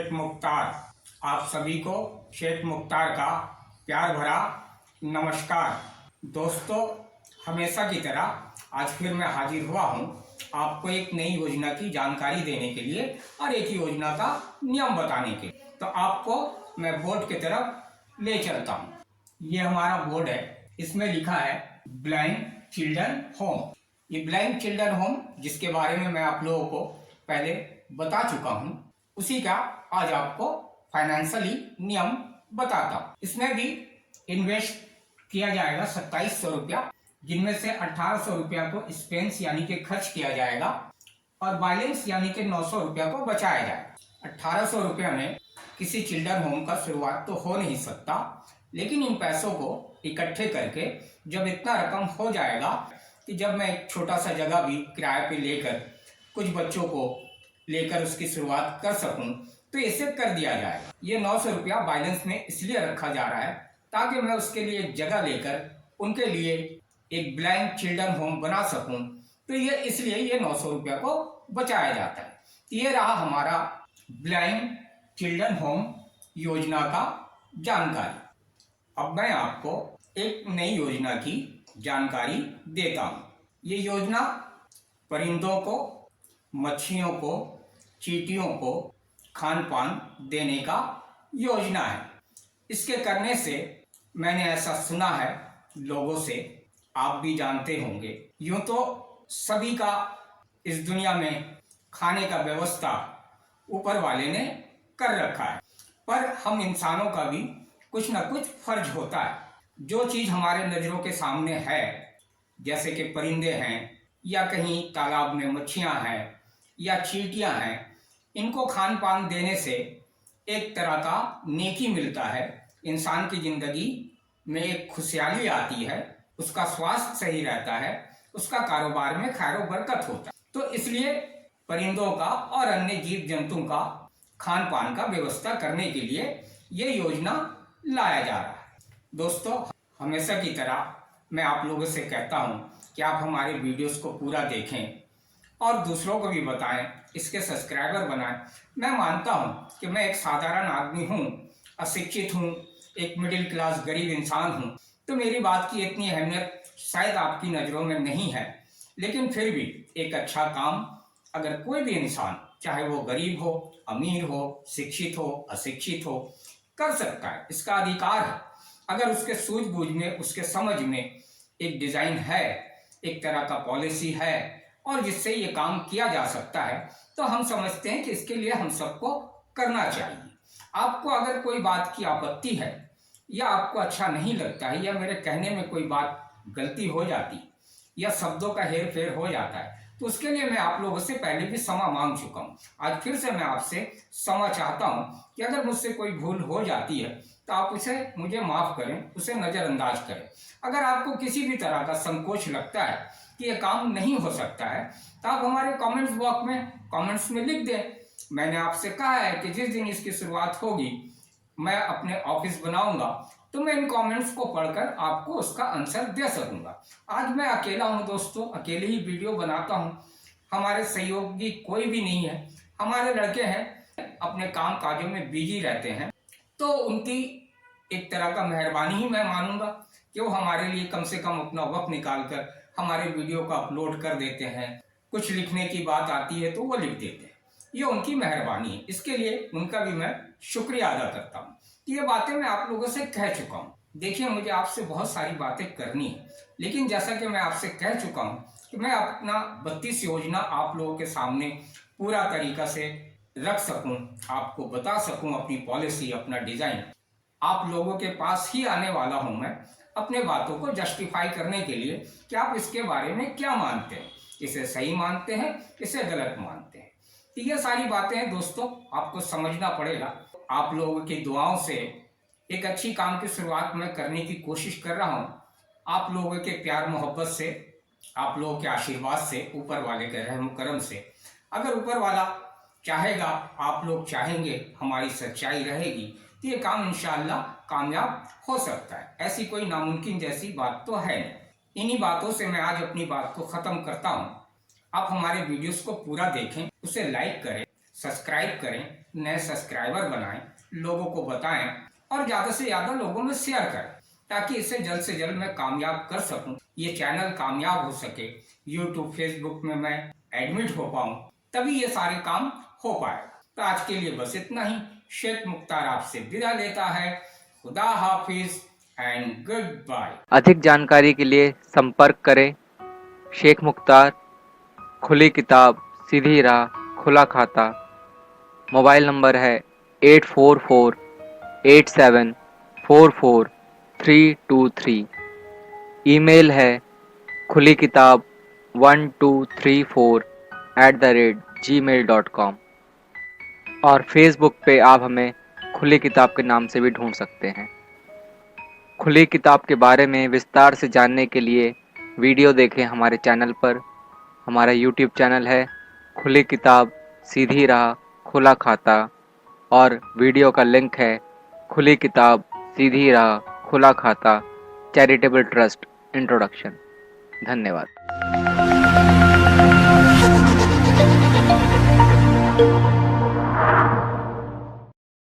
शेख मुख्तार। आप सभी को शेख मुख्तार का प्यार भरा नमस्कार। दोस्तों, हमेशा की तरह आज फिर मैं हाजिर हुआ हूँ आपको एक नई योजना की जानकारी देने के लिए और एक योजना का नियम बताने के लिए। तो आपको मैं बोर्ड की तरफ ले चलता हूँ। ये हमारा बोर्ड है, इसमें लिखा है ब्लाइंड चिल्ड्रन होम। ये ब्लाइंड चिल्ड्रन होम जिसके बारे में मैं आप लोगों को पहले बता चुका हूँ, उसी का आज आपको फाइनेंशियली नियम बताता हूँ। इसमें भी इन्वेस्ट किया जाएगा 2700 रुपया, जिनमें से 1800 रुपया को एक्सपेंस यानी कि खर्च किया जाएगा और बैलेंस यानी कि 900 रुपया को बचाया जाएगा। 1800 रुपया में किसी चिल्ड्रन होम का शुरुआत तो हो नहीं सकता, लेकिन इन पैसों को इकट्ठे करके जब इतना रकम हो जाएगा कि जब मैं एक छोटा सा जगह भी किराए पे लेकर कुछ बच्चों को लेकर उसकी शुरुआत कर सकूं, तो इसे कर दिया जाएगा। ये 900 रुपया बैलेंस में इसलिए रखा जा रहा है ताकि मैं उसके लिए एक जगह लेकर उनके लिए एक ब्लाइंड चिल्ड्रन होम बना सकूं, तो ये इसलिए ये 900 रुपया को बचाया जाता है। ये रहा हमारा ब्लाइंड चिल्ड्रन होम योजना का जानकारी। अब मैं आपको एक नई योजना की जानकारी देता हूँ। ये योजना परिंदों को, मच्छियों को, चींटियों को खान पान देने का योजना है। इसके करने से मैंने ऐसा सुना है लोगों से, आप भी जानते होंगे, यूं तो सभी का इस दुनिया में खाने का व्यवस्था ऊपर वाले ने कर रखा है, पर हम इंसानों का भी कुछ ना कुछ फर्ज होता है। जो चीज़ हमारे नज़रों के सामने है, जैसे कि परिंदे हैं या कहीं तालाब में मच्छियां हैं या चींटियां हैं, इनको खान पान देने से एक तरह का नेकी मिलता है, इंसान की ज़िंदगी में एक खुशहाली आती है, उसका स्वास्थ्य सही रहता है, उसका कारोबार में खैर बरकत होता है। तो इसलिए परिंदों का और अन्य जीव जंतुओं का खान पान का व्यवस्था करने के लिए ये योजना लाया जा रहा है। दोस्तों, हमेशा की तरह मैं आप लोगों से कहता हूँ कि आप हमारे वीडियोस को पूरा देखें और दूसरों को भी बताएं, इसके सब्सक्राइबर बनाएं। मैं मानता हूँ कि मैं एक साधारण आदमी हूँ, अशिक्षित हूँ, एक मिडिल क्लास गरीब इंसान हूँ, तो मेरी बात की इतनी अहमियत शायद आपकी नज़रों में नहीं है, लेकिन फिर भी एक अच्छा काम अगर कोई भी इंसान, चाहे वो गरीब हो, अमीर हो, शिक्षित हो, अशिक्षित हो, कर सकता है, इसका अधिकार है। अगर उसके सूझबूझ में, उसके समझ में एक डिज़ाइन है, एक तरह का पॉलिसी है और जिससे ये काम किया जा सकता है, तो हम समझते हैं कि इसके लिए हम सबको करना चाहिए। आपको अगर कोई बात की आपत्ति है या आपको अच्छा नहीं लगता है या मेरे कहने में कोई बात गलती हो जाती या शब्दों का हेर फेर हो जाता है, तो उसके लिए मैं आप लोगों से पहले भी क्षमा मांग चुका हूँ। आज फिर से मैं आपसे क्षमा चाहता हूँ कि अगर मुझसे कोई भूल हो जाती है तो आप उसे मुझे माफ़ करें, उसे नज़रअंदाज करें। अगर आपको किसी भी तरह का संकोच लगता है कि यह काम नहीं हो सकता है, तो आप हमारे कमेंट्स बॉक्स में कमेंट्स में लिख दें। मैंने आपसे कहा है कि जिस दिन इसकी शुरुआत होगी, मैं अपने ऑफिस बनाऊंगा, तो मैं इन कमेंट्स को पढ़कर आपको उसका आंसर दे सकूंगा। आज मैं अकेला हूं दोस्तों, अकेले ही वीडियो बनाता हूं, हमारे सहयोगी कोई भी नहीं है। हमारे लड़के हैं, अपने काम काजों में बिजी रहते हैं, तो उनकी एक तरह का मेहरबानी ही मैं मानूंगा कि वो हमारे लिए कम से कम अपना वक्त निकाल कर हमारे वीडियो को अपलोड कर देते हैं। कुछ लिखने की बात आती है तो वो लिख देते हैं, ये उनकी मेहरबानी है। इसके लिए उनका भी मैं शुक्रिया अदा करता हूँ। ये बातें मैं आप लोगों से कह चुका हूँ। देखिए, मुझे आपसे बहुत सारी बातें करनी है, लेकिन जैसा कि मैं आपसे कह चुका हूँ कि मैं अपना 32 योजना आप लोगों के सामने पूरा तरीका से रख सकूं, आपको बता सकूं अपनी पॉलिसी, अपना डिज़ाइन, आप लोगों के पास ही आने वाला हूं मैं अपने बातों को जस्टिफाई करने के लिए कि आप इसके बारे में क्या मानते हैं, इसे सही मानते हैं, इसे गलत मानते हैं। तो ये सारी बातें दोस्तों आपको समझना पड़ेगा। आप लोगों की दुआओं से एक अच्छी काम की शुरुआत मैं करने की कोशिश कर रहा हूँ। आप लोगों के प्यार मोहब्बत से, आप लोगों के आशीर्वाद से, ऊपर वाले के रहम करम से, अगर ऊपर वाला चाहेगा, आप लोग चाहेंगे, हमारी सच्चाई रहेगी, तो ये काम इंशाअल्लाह कामयाब हो सकता है। ऐसी कोई नामुमकिन जैसी बात तो है नहीं। इन्हीं बातों से मैं आज अपनी बात को ख़त्म करता हूँ। आप हमारे वीडियोस को पूरा देखें, उसे लाइक करें, सब्सक्राइब करें, नए सब्सक्राइबर बनाएं, लोगों को बताएं और ज़्यादा से ज़्यादा लोगों में शेयर करें, ताकि इसे जल्द से जल्द मैं कामयाब कर सकूं, ये चैनल कामयाब हो सके, यूट्यूब फेसबुक में मैं एडमिट हो पाऊं, तभी ये सारे काम हो पाए। तो आज के लिए बस इतना ही। शेख मुख्तार आपसे विदा लेता है। खुदा हाफिज एंड गुड बाय। अधिक जानकारी के लिए संपर्क करें शेख मुख्तार, खुली किताब, सीधी राह, खुला खाता। मोबाइल नंबर है 8448744323। ईमेल है खुली किताब 1234@gmail.com। और फेसबुक पे आप हमें खुली किताब के नाम से भी ढूंढ सकते हैं। खुली किताब के बारे में विस्तार से जानने के लिए वीडियो देखें हमारे चैनल पर। हमारा यूट्यूब चैनल है खुली किताब, सीधी राह, खुला खाता और वीडियो का लिंक है खुली किताब, सीधी राह, खुला खाता चैरिटेबल ट्रस्ट इंट्रोडक्शन। धन्यवाद।